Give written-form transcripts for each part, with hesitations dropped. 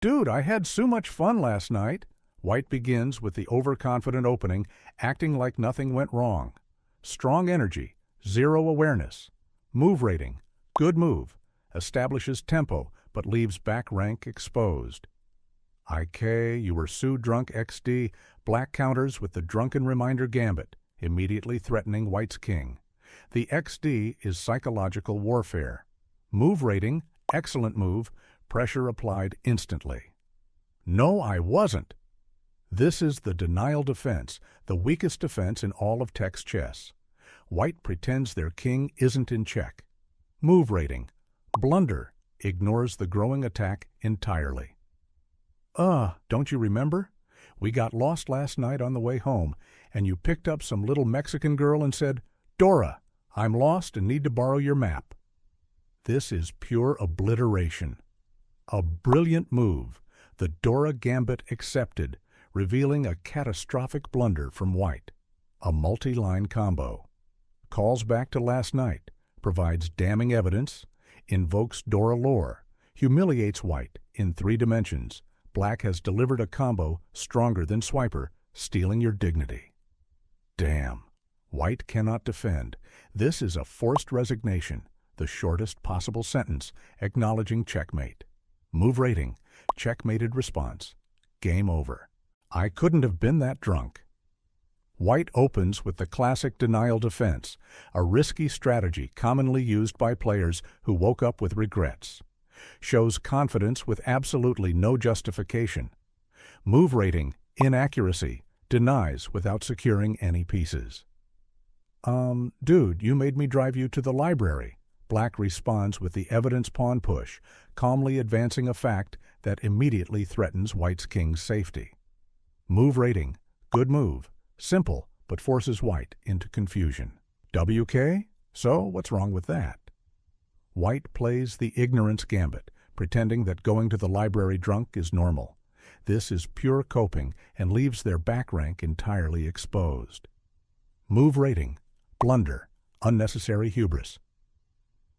Dude, I had so much fun last night. White begins with the overconfident opening, acting like nothing went wrong. Strong energy, zero awareness. Move rating, good move. Establishes tempo, but leaves back rank exposed. IK, you were so drunk XD. Black counters with the drunken reminder gambit, immediately threatening White's king. The XD is psychological warfare. Move rating, excellent move. Pressure applied instantly. No, I wasn't. This is the denial defense, the weakest defense in all of Tex chess. White pretends their king isn't in check. Move rating, blunder, ignores the growing attack entirely. Don't you remember? We got lost last night on the way home, and you picked up some little Mexican girl and said, "Dora, I'm lost and need to borrow your map." This is pure obliteration. A brilliant move, the Dora Gambit accepted, revealing a catastrophic blunder from White. A multi-line combo. Calls back to last night, provides damning evidence, invokes Dora lore, humiliates White in 3 dimensions. Black has delivered a combo stronger than Swiper, stealing your dignity. Damn. White cannot defend. This is a forced resignation, the shortest possible sentence, acknowledging checkmate. Move rating, checkmated response. Game over. I couldn't have been that drunk. White opens with the classic denial defense, a risky strategy commonly used by players who woke up with regrets. Shows confidence with absolutely no justification. Move rating, inaccuracy, denies without securing any pieces. Dude, you made me drive you to the library. Black responds with the evidence pawn push, calmly advancing a fact that immediately threatens White's king's safety. Move rating, good move, simple, but forces White into confusion. WK? So what's wrong with that? White plays the ignorance gambit, pretending that going to the library drunk is normal. This is pure coping and leaves their back rank entirely exposed. Move rating, blunder, unnecessary hubris.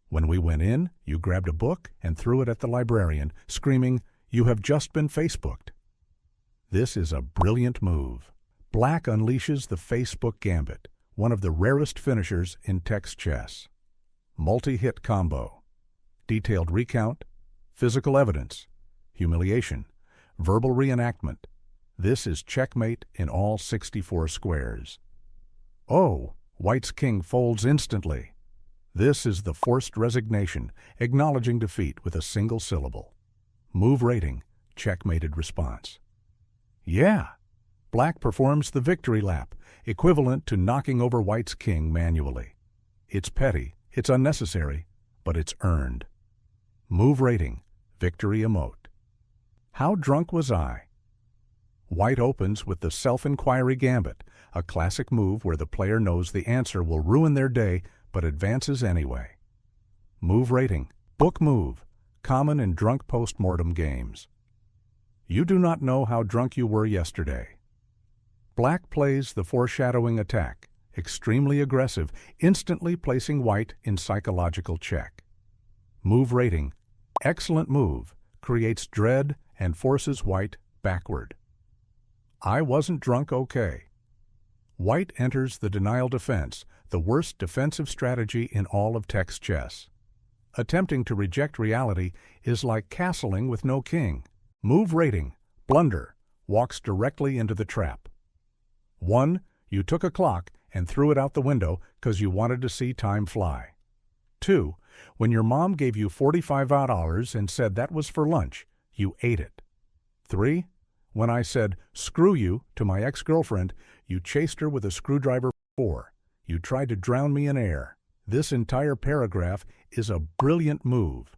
When we went in, you grabbed a book and threw it at the librarian, screaming, "You have just been Facebooked." This is a brilliant move. Black unleashes the Facebook gambit, one of the rarest finishers in Tex chess. Multi-hit combo. Detailed recount, physical evidence, humiliation, verbal reenactment. This is checkmate in all 64 squares. Oh, White's king folds instantly. This is the forced resignation, acknowledging defeat with a single syllable. Move rating, checkmated response. Yeah, Black performs the victory lap, equivalent to knocking over White's king manually. It's petty, it's unnecessary, but it's earned. Move rating, victory emote. How drunk was I? White opens with the self-inquiry gambit, a classic move where the player knows the answer will ruin their day but advances anyway. Move rating, book move, common in drunk post-mortem games. You do not know how drunk you were yesterday. Black plays the foreshadowing attack, extremely aggressive, instantly placing White in psychological check. Move rating, excellent move, creates dread and forces White backward. I wasn't drunk, okay. White enters the denial defense, the worst defensive strategy in all of Tex chess. Attempting to reject reality is like castling with no king. Move rating, blunder, walks directly into the trap. 1. You took a clock and threw it out the window because you wanted to see time fly. 2. When your mom gave you $45 and said that was for lunch, you ate it. 3. When I said, "Screw you," to my ex-girlfriend, you chased her with a screwdriver. 4. You tried to drown me in air. This entire paragraph is a brilliant move.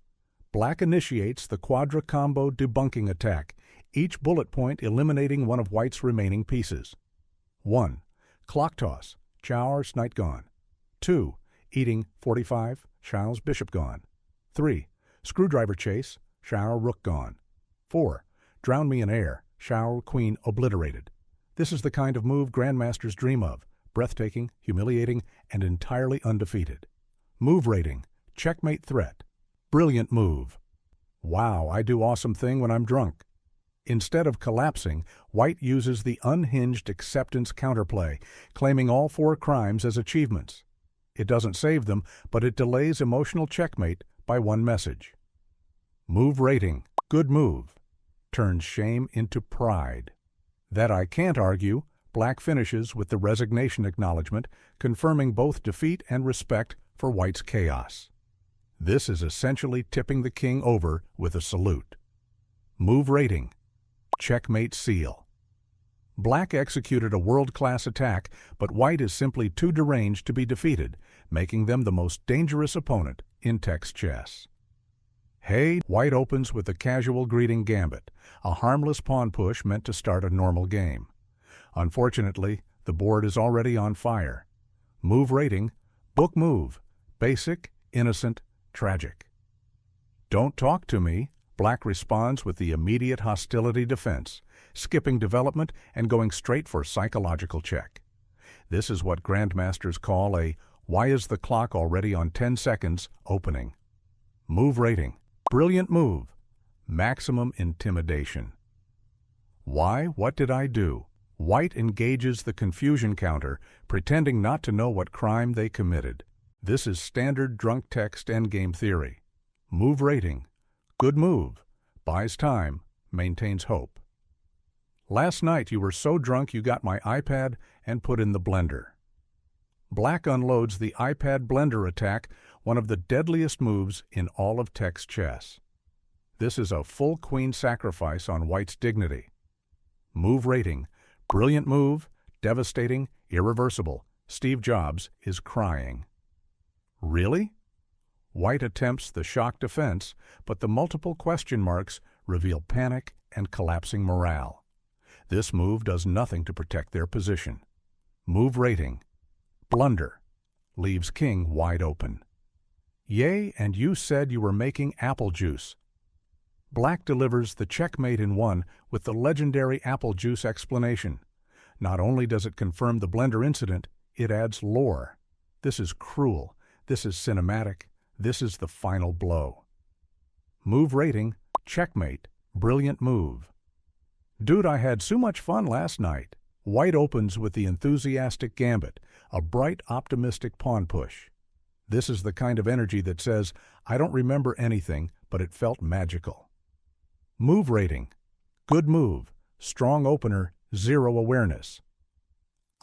Black initiates the quadra combo debunking attack, each bullet point eliminating one of White's remaining pieces. 1. Clock toss, Chow's knight gone. 2. Eating 45, Chow's bishop gone. 3. Screwdriver chase, Chow rook gone. 4. Drown me in air, Chow queen obliterated. This is the kind of move grandmasters dream of, breathtaking, humiliating, and entirely undefeated. Move rating, checkmate threat. Brilliant move. Wow, I do awesome thing when I'm drunk. Instead of collapsing, White uses the unhinged acceptance counterplay, claiming all 4 crimes as achievements. It doesn't save them, but it delays emotional checkmate by 1 message. Move rating, good move, turns shame into pride. That I can't argue, Black finishes with the resignation acknowledgement, confirming both defeat and respect for White's chaos. This is essentially tipping the king over with a salute. Move rating, checkmate seal. Black executed a world-class attack, but White is simply too deranged to be defeated, making them the most dangerous opponent in text chess. Hey, White opens with a casual greeting gambit, a harmless pawn push meant to start a normal game. Unfortunately, the board is already on fire. Move rating, book move, basic, innocent, tragic. Don't talk to me, Black responds with the immediate hostility defense, skipping development and going straight for psychological check. This is what grandmasters call a "why is the clock already on 10 seconds" opening. Move rating, brilliant move, maximum intimidation. Why? What did I do? White engages the confusion counter, pretending not to know what crime they committed. This is standard drunk text endgame theory. Move rating, good move, buys time, maintains hope. Last night you were so drunk you got my iPad and put in the blender. Black unloads the iPad blender attack, one of the deadliest moves in all of text chess. This is a full queen sacrifice on White's dignity. Move rating, brilliant move, devastating, irreversible. Steve Jobs is crying. Really? White attempts the shock defense, but the multiple question marks reveal panic and collapsing morale. This move does nothing to protect their position. Move rating, blunder, leaves king wide open. Yay, and you said you were making apple juice. Black delivers the checkmate in 1 with the legendary apple juice explanation. Not only does it confirm the blender incident, it adds lore. This is cruel. This is cinematic. This is the final blow. Move rating, checkmate, brilliant move. Dude, I had so much fun last night. White opens with the enthusiastic gambit, a bright, optimistic pawn push. This is the kind of energy that says, I don't remember anything, but it felt magical. Move rating, good move, strong opener, 0 awareness.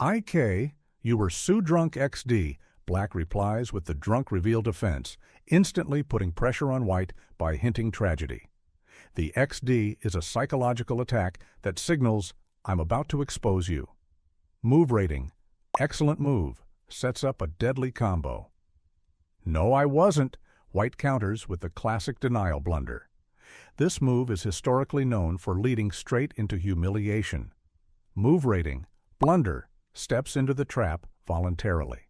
IK, you were so drunk XD, Black replies with the drunk reveal defense, instantly putting pressure on White by hinting tragedy. The XD is a psychological attack that signals, I'm about to expose you. Move rating, excellent move, sets up a deadly combo. No, I wasn't, White counters with the classic denial blunder. This move is historically known for leading straight into humiliation. Move rating, blunder, steps into the trap voluntarily.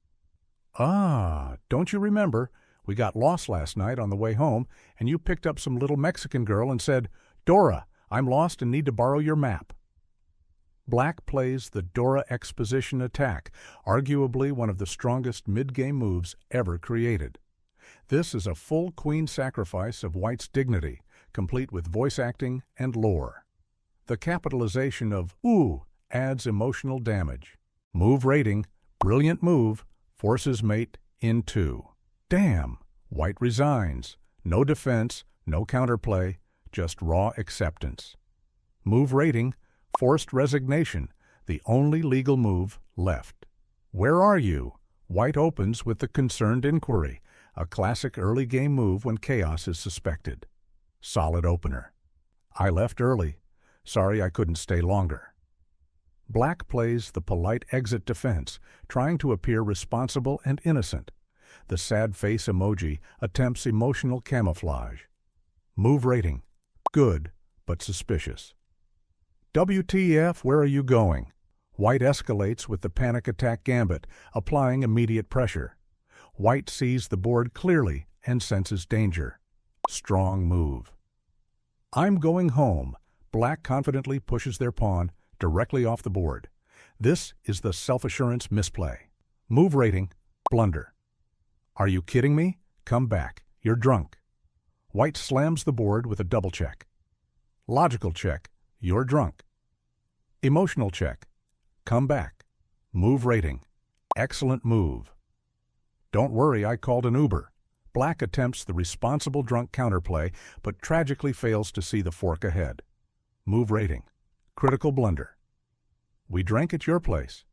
Ah, don't you remember? We got lost last night on the way home, and you picked up some little Mexican girl and said, Dora, I'm lost and need to borrow your map. Black plays the Dora exposition attack, arguably one of the strongest mid-game moves ever created. This is a full queen sacrifice of White's dignity, complete with voice acting and lore. The capitalization of "ooh" adds emotional damage. Move rating, brilliant move, forces mate in 2. Damn! White resigns. No defense, no counterplay, just raw acceptance. Move rating, forced resignation, the only legal move left. Where are you? White opens with the concerned inquiry, a classic early game move when chaos is suspected. Solid opener. I left early. Sorry I couldn't stay longer. Black plays the polite exit defense, trying to appear responsible and innocent. The sad face emoji attempts emotional camouflage. Move rating, good, but suspicious. WTF, where are you going? White escalates with the panic attack gambit, applying immediate pressure. White sees the board clearly and senses danger. Strong move. I'm going home. Black confidently pushes their pawn directly off the board. This is the self-assurance misplay. Move rating, blunder. Are you kidding me? Come back. You're drunk. White slams the board with a double check. Logical check. You're drunk. Emotional check. Come back. Move rating. Excellent move. Don't worry, I called an Uber. Black attempts the responsible drunk counterplay, but tragically fails to see the fork ahead. Move rating. Critical blunder. We drank at your place.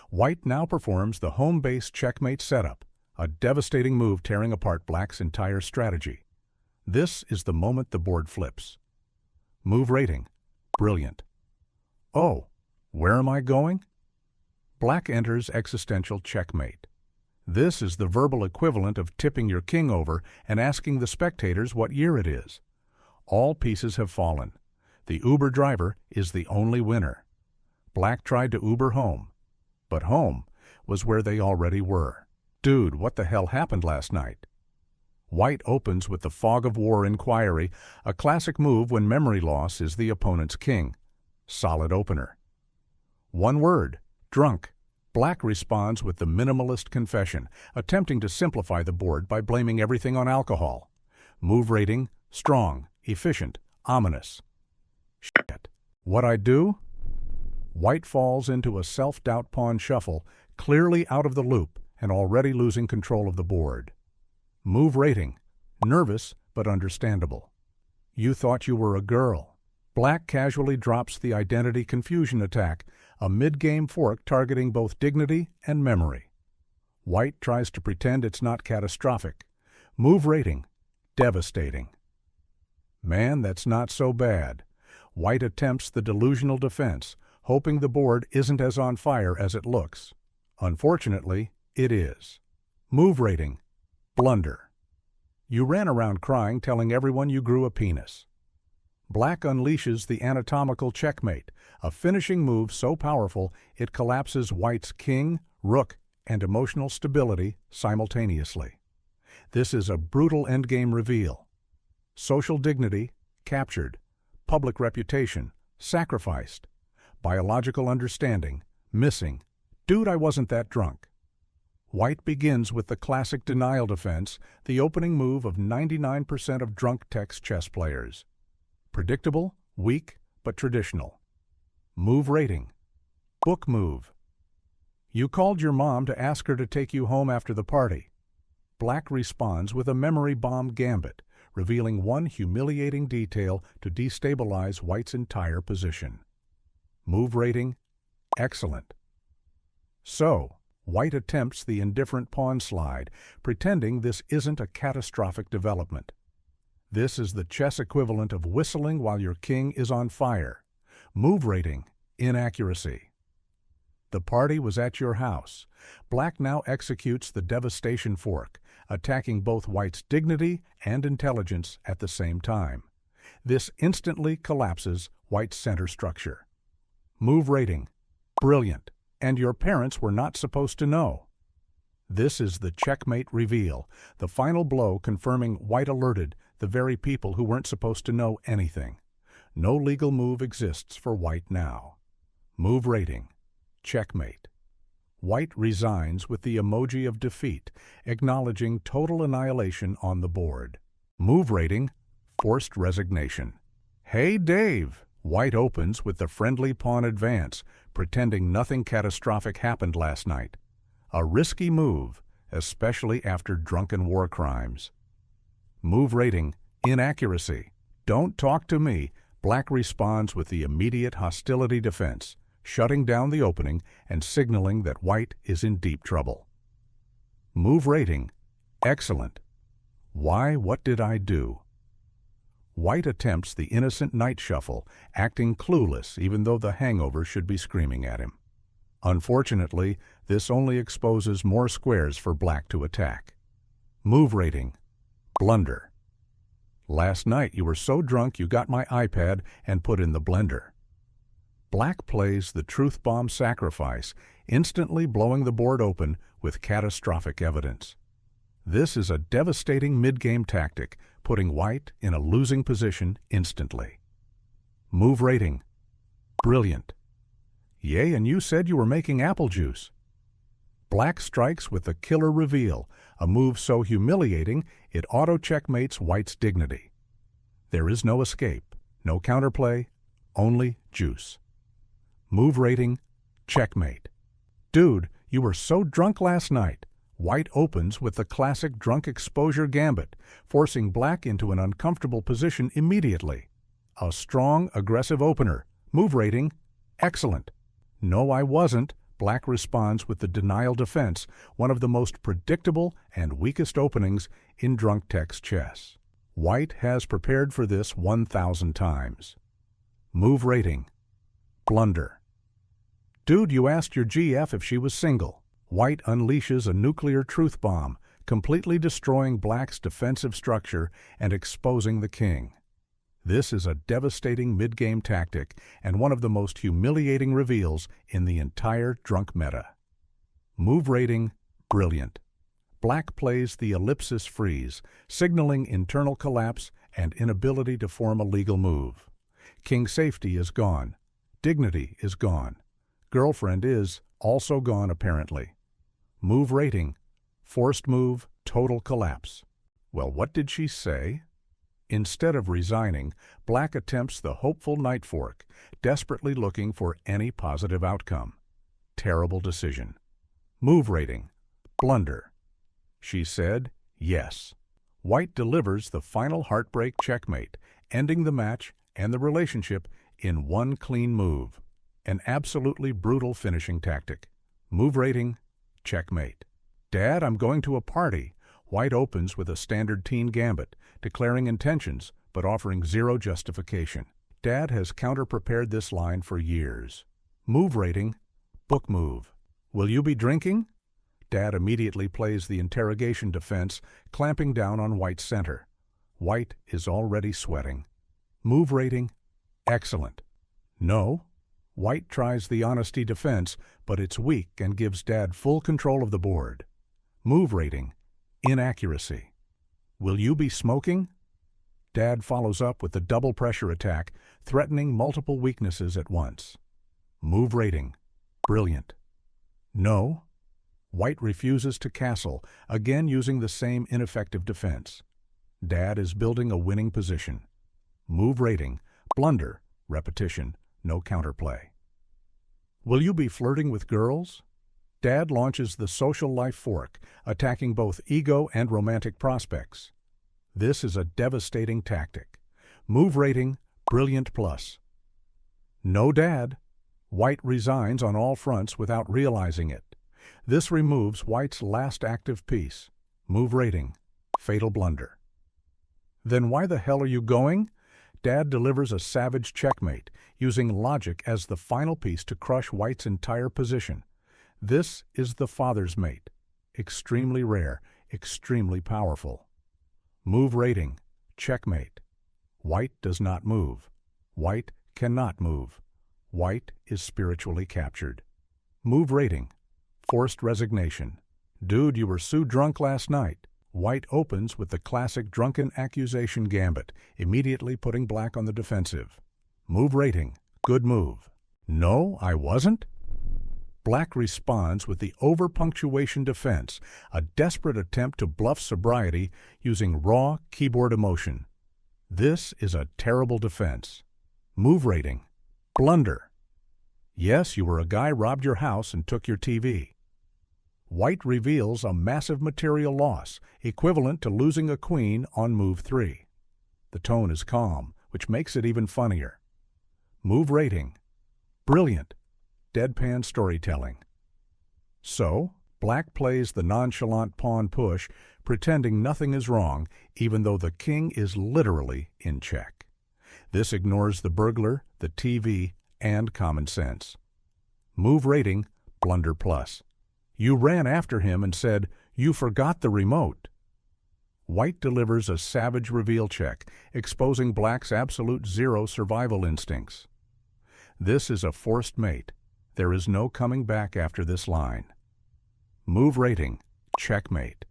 White now performs the home base checkmate setup, a devastating move tearing apart Black's entire strategy. This is the moment the board flips. Move rating. Brilliant. Oh, where am I going? Black enters existential checkmate. This is the verbal equivalent of tipping your king over and asking the spectators what year it is. All pieces have fallen. The Uber driver is the only winner. Black tried to Uber home, but home was where they already were. Dude, what the hell happened last night? White opens with the fog of war inquiry, a classic move when memory loss is the opponent's king. Solid opener. One word, drunk. Black responds with the minimalist confession, attempting to simplify the board by blaming everything on alcohol. Move rating, strong, efficient, ominous. Shit. What I do? White falls into a self-doubt pawn shuffle, clearly out of the loop and already losing control of the board. Move rating, nervous but understandable. You thought you were a girl. Black casually drops the identity confusion attack, a mid-game fork targeting both dignity and memory. White tries to pretend it's not catastrophic. Move rating, devastating. Man, that's not so bad. White attempts the delusional defense, hoping the board isn't as on fire as it looks. Unfortunately, it is. Move rating, blunder. You ran around crying, telling everyone you grew a penis. Black unleashes the anatomical checkmate, a finishing move so powerful it collapses White's king, rook, and emotional stability simultaneously. This is a brutal endgame reveal. Social dignity, captured. Public reputation, sacrificed. Biological understanding, missing. Dude, I wasn't that drunk. White begins with the classic denial defense, the opening move of 99% of drunk text chess players. Predictable, weak, but traditional. Move rating. Book move. You called your mom to ask her to take you home after the party. Black responds with a memory bomb gambit, revealing one humiliating detail to destabilize White's entire position. Move rating, excellent. So, White attempts the indifferent pawn slide, pretending this isn't a catastrophic development. This is the chess equivalent of whistling while your king is on fire. Move rating, inaccuracy. The party was at your house. Black now executes the devastation fork, attacking both White's dignity and intelligence at the same time. This instantly collapses White's center structure. Move rating, brilliant, and your parents were not supposed to know. This is the checkmate reveal, the final blow confirming White alerted the very people who weren't supposed to know anything. No legal move exists for White now. Move rating, checkmate. White resigns with the emoji of defeat, acknowledging total annihilation on the board. Move rating, forced resignation. Hey, Dave! White opens with the friendly pawn advance, pretending nothing catastrophic happened last night. A risky move, especially after drunken war crimes. Move rating, inaccuracy. Don't talk to me. Black responds with the immediate hostility defense, shutting down the opening and signaling that White is in deep trouble. Move rating, excellent. Why, what did I do? White attempts the innocent night shuffle, acting clueless even though the hangover should be screaming at him. Unfortunately, this only exposes more squares for Black to attack. Move rating, blunder. Last night you were so drunk you got my iPad and put in the blender. Black plays the truth bomb sacrifice, instantly blowing the board open with catastrophic evidence. This is a devastating mid-game tactic, putting White in a losing position instantly. Move rating, brilliant. Yay, and you said you were making apple juice. Black strikes with the killer reveal, a move so humiliating it auto-checkmates White's dignity. There is no escape, no counterplay, only juice. Move rating, checkmate. Dude, you were so drunk last night. White opens with the classic drunk exposure gambit, forcing black into an uncomfortable position immediately. A strong, aggressive opener. Move rating, excellent. No, I wasn't. Black responds with the denial defense, one of the most predictable and weakest openings in drunk text chess. White has prepared for this 1,000 times. Move rating, blunder. Dude, you asked your GF if she was single. White unleashes a nuclear truth bomb, completely destroying black's defensive structure and exposing the king. This is a devastating mid-game tactic and one of the most humiliating reveals in the entire drunk meta. Move rating, brilliant. Black plays the ellipsis freeze, signaling internal collapse and inability to form a legal move. King safety is gone. Dignity is gone. Girlfriend is also gone apparently. Move rating, forced move, total collapse. Well, what did she say? Instead of resigning, black attempts the hopeful knight fork, desperately looking for any positive outcome. Terrible decision. Move rating, blunder. She said yes. White delivers the final heartbreak checkmate, ending the match and the relationship in one clean move. An absolutely brutal finishing tactic. Move rating, checkmate. Dad, I'm going to a party. White opens with a standard teen gambit, declaring intentions but offering zero justification. Dad has counter-prepared this line for years. Move rating, book move. Will you be drinking? Dad immediately plays the interrogation defense, clamping down on White's center. White is already sweating. Move rating, excellent. No. White tries the honesty defense, but it's weak and gives Dad full control of the board. Move rating, inaccuracy. Will you be smoking? Dad follows up with the double pressure attack, threatening multiple weaknesses at once. Move rating, brilliant. No. White refuses to castle, again using the same ineffective defense. Dad is building a winning position. Move rating, blunder, repetition, no counterplay. Will you be flirting with girls? Dad launches the social life fork, attacking both ego and romantic prospects. This is a devastating tactic. Move rating, brilliant plus. No, Dad. White resigns on all fronts without realizing it. This removes White's last active piece. Move rating, fatal blunder. Then why the hell are you going? Dad delivers a savage checkmate, using logic as the final piece to crush White's entire position. This is the father's mate. Extremely rare, extremely powerful. Move rating, checkmate. White does not move. White cannot move. White is spiritually captured. Move rating, forced resignation. Dude, you were so drunk last night. White opens with the classic drunken accusation gambit, immediately putting black on the defensive. Move rating, good move. No, I wasn't. Black responds with the over-punctuation defense, a desperate attempt to bluff sobriety using raw keyboard emotion. This is a terrible defense. Move rating, blunder. Yes, you were a guy robbed your house and took your TV. White reveals a massive material loss, equivalent to losing a queen on move 3. The tone is calm, which makes it even funnier. Move rating, brilliant. Deadpan storytelling. So, black plays the nonchalant pawn push, pretending nothing is wrong, even though the king is literally in check. This ignores the burglar, the TV, and common sense. Move rating, blunder plus. You ran after him and said, "You forgot the remote." White delivers a savage reveal check, exposing black's absolute zero survival instincts. This is a forced mate. There is no coming back after this line. Move rating, checkmate.